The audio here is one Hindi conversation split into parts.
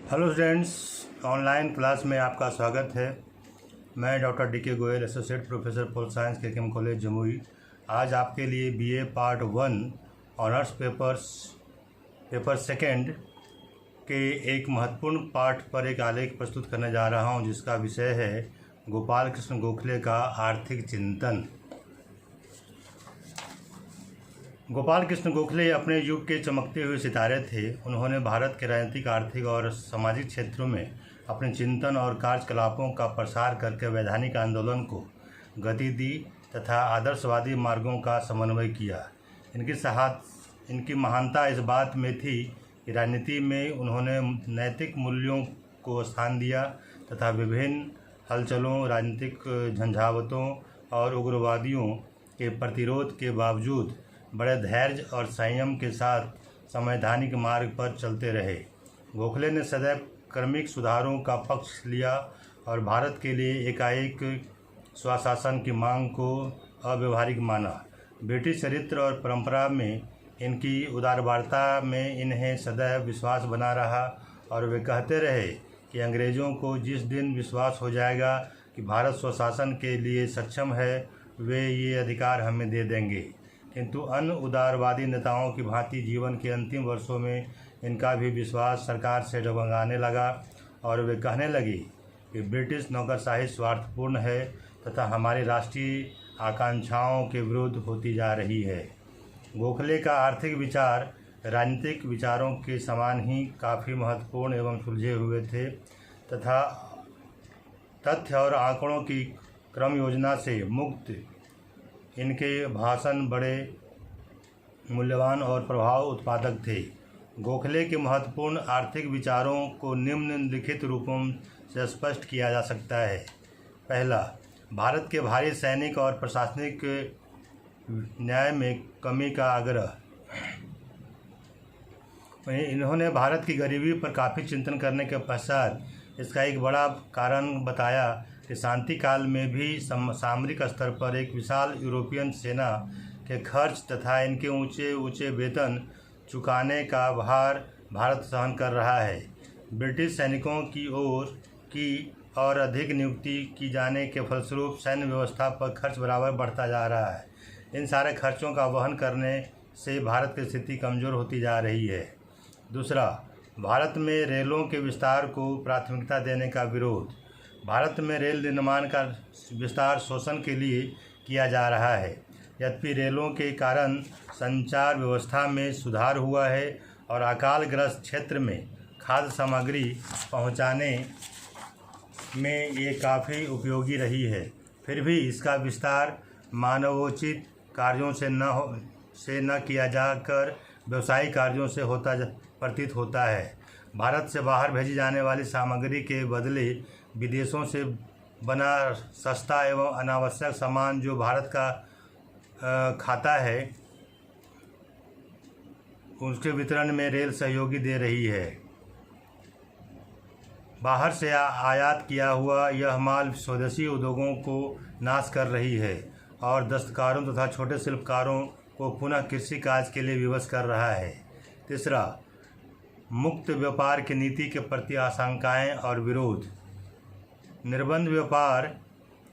हेलो स्टूडेंट्स, ऑनलाइन क्लास में आपका स्वागत है। मैं doctor DK. Goyal, associate professor pol science, KKM. College Jamui. आज आपके लिए BA part 1 honours paper second के एक महत्वपूर्ण पाठ पर एक आलेख प्रस्तुत करने जा रहा हूं, जिसका विषय है गोपाल कृष्ण गोखले का आर्थिक चिंतन। गोपाल कृष्ण गोखले अपने युग के चमकते हुए सितारे थे। उन्होंने भारत के राजनीतिक, आर्थिक और सामाजिक क्षेत्रों में अपने चिंतन और कार्यकलापों का प्रसार करके वैधानिक आंदोलन को गति दी तथा आदर्शवादी मार्गों का समन्वय किया। इनकी महानता इस बात में थी कि राजनीति में उन्होंने नैतिक मूल्यों को स्थान दिया तथा विभिन्न हलचलों, राजनीतिक झंझावतों और उग्रवादियों के प्रतिरोध के बावजूद बड़े धैर्य और संयम के साथ संवैधानिक मार्ग पर चलते रहे। गोखले ने सदैव क्रमिक सुधारों का पक्ष लिया और भारत के लिए एकाएक स्वशासन की मांग को अव्यवहारिक माना। ब्रिटिश चरित्र और परंपरा में इनकी उदारवार्ता में इन्हें सदैव विश्वास बना रहा और वे कहते रहे कि अंग्रेज़ों को जिस दिन विश्वास हो जाएगा कि भारत स्वशासन के लिए सक्षम है, वे ये अधिकार हमें दे देंगे। किंतु अन्य उदारवादी नेताओं की भांति जीवन के अंतिम वर्षों में इनका भी विश्वास सरकार से डगमगाने लगा और वे कहने लगे कि ब्रिटिश नौकरशाही स्वार्थपूर्ण है तथा हमारी राष्ट्रीय आकांक्षाओं के विरुद्ध होती जा रही है। गोखले का आर्थिक विचार राजनीतिक विचारों के समान ही काफ़ी महत्वपूर्ण एवं सुलझे हुए थे तथा तथ्य और आंकड़ों की क्रम योजना से मुक्त इनके भाषण बड़े मूल्यवान और प्रभाव उत्पादक थे। गोखले के महत्वपूर्ण आर्थिक विचारों को निम्नलिखित रूपों से स्पष्ट किया जा सकता है। पहला, भारत के भारी सैनिक और प्रशासनिक न्याय में कमी का आग्रह। इन्होंने भारत की गरीबी पर काफ़ी चिंतन करने के पश्चात इसका एक बड़ा कारण बताया कि शांति काल में भी सामरिक स्तर पर एक विशाल यूरोपियन सेना के खर्च तथा इनके ऊंचे ऊंचे वेतन चुकाने का भार भारत सहन कर रहा है। ब्रिटिश सैनिकों की और अधिक नियुक्ति की जाने के फलस्वरूप सैन्य व्यवस्था पर खर्च बराबर बढ़ता जा रहा है। इन सारे खर्चों का वहन करने से भारत की स्थिति कमज़ोर होती जा रही है। दूसरा, भारत में रेलों के विस्तार को प्राथमिकता देने का विरोध। भारत में रेल निर्माण का विस्तार शोषण के लिए किया जा रहा है। यद्यपि रेलों के कारण संचार व्यवस्था में सुधार हुआ है और अकालग्रस्त क्षेत्र में खाद्य सामग्री पहुंचाने में ये काफ़ी उपयोगी रही है, फिर भी इसका विस्तार मानवोचित कार्यों से न किया जाकर व्यवसायिक कार्यों से प्रतीत होता है। भारत से बाहर भेजी जाने वाली सामग्री के बदले विदेशों से बना सस्ता एवं अनावश्यक सामान जो भारत का खाता है, उसके वितरण में रेल सहयोगी दे रही है। बाहर से आयात किया हुआ यह माल स्वदेशी उद्योगों को नाश कर रही है और दस्तकारों तथा छोटे शिल्पकारों को पुनः कृषि कार्य के लिए विवश कर रहा है। तीसरा, मुक्त व्यापार की नीति के प्रति आशंकाएं और विरोध। निर्बंध व्यापार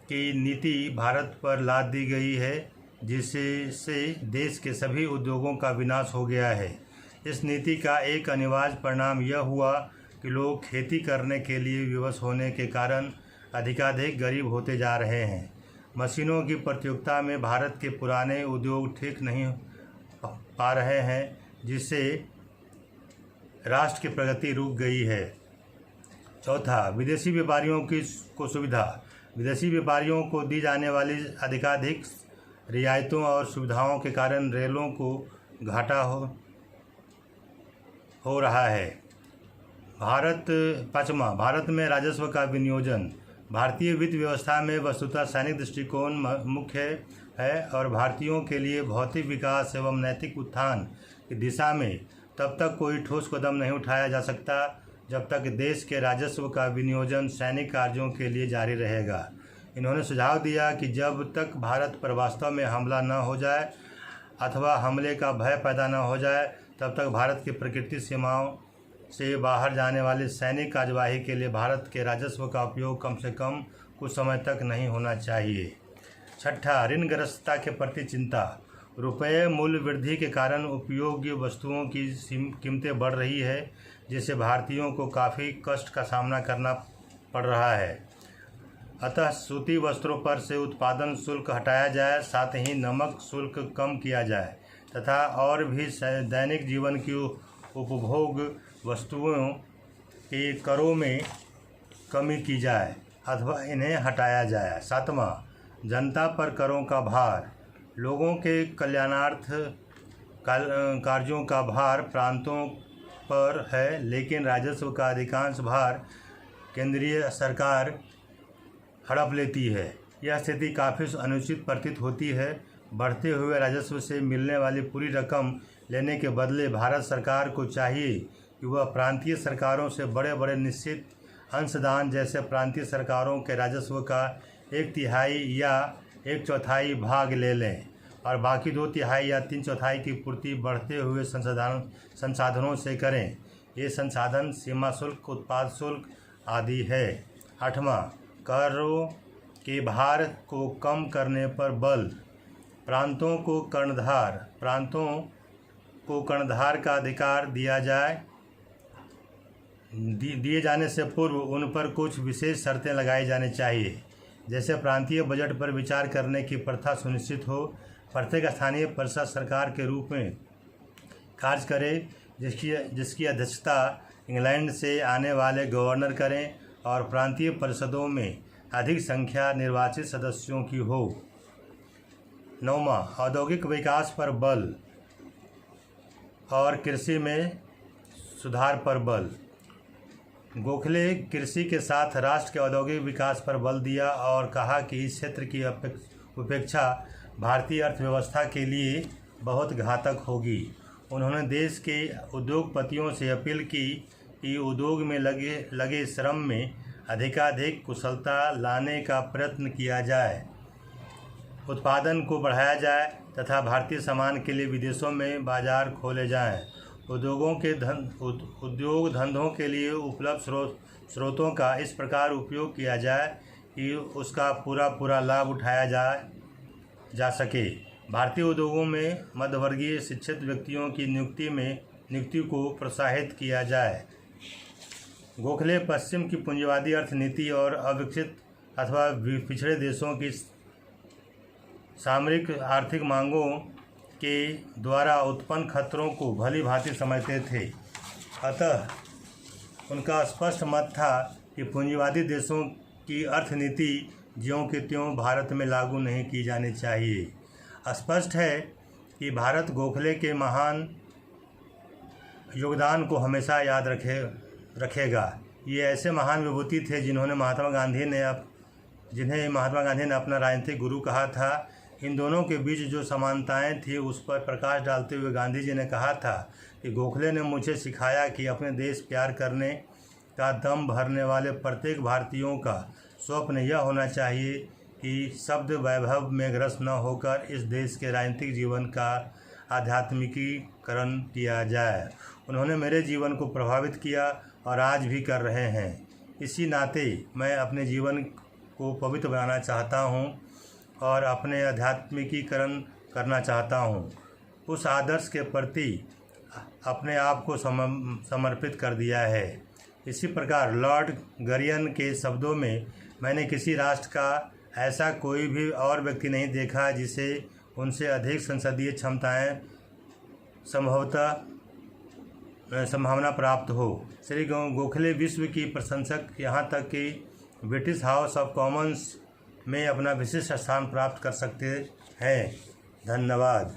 की नीति भारत पर लाद दी गई है, जिससे देश के सभी उद्योगों का विनाश हो गया है। इस नीति का एक अनिवार्य परिणाम यह हुआ कि लोग खेती करने के लिए विवश होने के कारण अधिकाधिक गरीब होते जा रहे हैं। मशीनों की प्रतियोगिता में भारत के पुराने उद्योग ठीक नहीं पा रहे हैं, जिससे राष्ट्र की प्रगति रुक गई है। चौथा, विदेशी व्यापारियों को सुविधा। विदेशी व्यापारियों को दी जाने वाली अधिकाधिक रियायतों और सुविधाओं के कारण रेलों को घाटा हो रहा है। पाँचवां, भारत में राजस्व का विनियोजन। भारतीय वित्त व्यवस्था में वस्तुतः सैनिक दृष्टिकोण मुख्य है और भारतीयों के लिए भौतिक विकास एवं नैतिक उत्थान की दिशा में तब तक कोई ठोस कदम नहीं उठाया जा सकता जब तक देश के राजस्व का विनियोजन सैनिक कार्यों के लिए जारी रहेगा। इन्होंने सुझाव दिया कि जब तक भारत पर वास्तव में हमला न हो जाए अथवा हमले का भय पैदा न हो जाए, तब तक भारत की प्राकृतिक सीमाओं से बाहर जाने वाली सैनिक कार्यवाही के लिए भारत के राजस्व का उपयोग कम से कम कुछ समय तक नहीं होना चाहिए। छठा, ऋणग्रस्तता के प्रति चिंता। रुपये मूल्य वृद्धि के कारण उपयोग्य वस्तुओं की कीमतें बढ़ रही है, जिससे भारतीयों को काफ़ी कष्ट का सामना करना पड़ रहा है। अतः सूती वस्त्रों पर से उत्पादन शुल्क हटाया जाए, साथ ही नमक शुल्क कम किया जाए तथा और भी दैनिक जीवन की उपभोग वस्तुओं के करों में कमी की जाए अथवा इन्हें हटाया जाए। सातवां, जनता पर करों का भार। लोगों के कल्याणार्थ कार्यों का भार प्रांतों पर है, लेकिन राजस्व का अधिकांश भार केंद्रीय सरकार हड़प लेती है। यह स्थिति काफ़ी अनुचित प्रतीत होती है। बढ़ते हुए राजस्व से मिलने वाली पूरी रकम लेने के बदले भारत सरकार को चाहिए कि वह प्रांतीय सरकारों से बड़े बड़े निश्चित अंशदान जैसे प्रांतीय सरकारों के राजस्व का 1/3 या 1/4 भाग ले लें और बाकी 2/3 या 3/4 की पूर्ति बढ़ते हुए संसाधनों से करें। ये संसाधन सीमा शुल्क, उत्पाद शुल्क आदि है। आठवां, करों के भार को कम करने पर बल। प्रांतों को कर्णधार का अधिकार दिए जाने से पूर्व उन पर कुछ विशेष शर्तें लगाई जानी चाहिए, जैसे प्रांतीय बजट पर विचार करने की प्रथा सुनिश्चित हो, प्रत्येक स्थानीय परिषद सरकार के रूप में कार्य करे, जिसकी अध्यक्षता इंग्लैंड से आने वाले गवर्नर करें और प्रांतीय परिषदों में अधिक संख्या निर्वाचित सदस्यों की हो। नौवां, औद्योगिक विकास पर बल और कृषि में सुधार पर बल। गोखले कृषि के साथ राष्ट्र के औद्योगिक विकास पर बल दिया और कहा कि इस क्षेत्र की उपेक्षा भारतीय अर्थव्यवस्था के लिए बहुत घातक होगी। उन्होंने देश के उद्योगपतियों से अपील की कि उद्योग में लगे श्रम में अधिकाधिक कुशलता लाने का प्रयत्न किया जाए, उत्पादन को बढ़ाया जाए तथा भारतीय सामान के लिए विदेशों में बाजार खोले जाएं। उद्योग धंधों के लिए उपलब्ध स्रोतों का इस प्रकार उपयोग किया जाए कि उसका पूरा लाभ उठाया जा सके। भारतीय उद्योगों में मध्यवर्गीय शिक्षित व्यक्तियों की नियुक्ति को प्रोत्साहित किया जाए। गोखले पश्चिम की पूंजीवादी अर्थनीति और अविकसित अथवा पिछड़े देशों की सामरिक आर्थिक मांगों के द्वारा उत्पन्न खतरों को भली भांति समझते थे। अतः उनका स्पष्ट मत था कि पूंजीवादी देशों की अर्थनीति ज्यों के त्यों भारत में लागू नहीं की जानी चाहिए। स्पष्ट है कि भारत गोखले के महान योगदान को हमेशा याद रखेगा। ये ऐसे महान विभूति थे जिन्हें महात्मा गांधी ने अपना राजनीतिक गुरु कहा था। इन दोनों के बीच जो समानताएं थी उस पर प्रकाश डालते हुए गांधी जी ने कहा था कि गोखले ने मुझे सिखाया कि अपने देश प्यार करने का दम भरने वाले प्रत्येक भारतीयों का स्वप्न यह होना चाहिए कि शब्द वैभव में ग्रस्त न होकर इस देश के राजनीतिक जीवन का आध्यात्मिकीकरण किया जाए। उन्होंने मेरे जीवन को प्रभावित किया और आज भी कर रहे हैं। इसी नाते मैं अपने जीवन को पवित्र बनाना चाहता हूँ और अपने आध्यात्मिकीकरण करना चाहता हूँ। उस आदर्श के प्रति अपने आप को समर्पित कर दिया है। इसी प्रकार लॉर्ड गरियन के शब्दों में, मैंने किसी राष्ट्र का ऐसा कोई भी और व्यक्ति नहीं देखा जिसे उनसे अधिक संसदीय क्षमताएं संभावना प्राप्त हो। श्री गोखले विश्व की प्रशंसक, यहाँ तक कि ब्रिटिश हाउस ऑफ कॉमन्स में अपना विशिष्ट स्थान प्राप्त कर सकते हैं। धन्यवाद।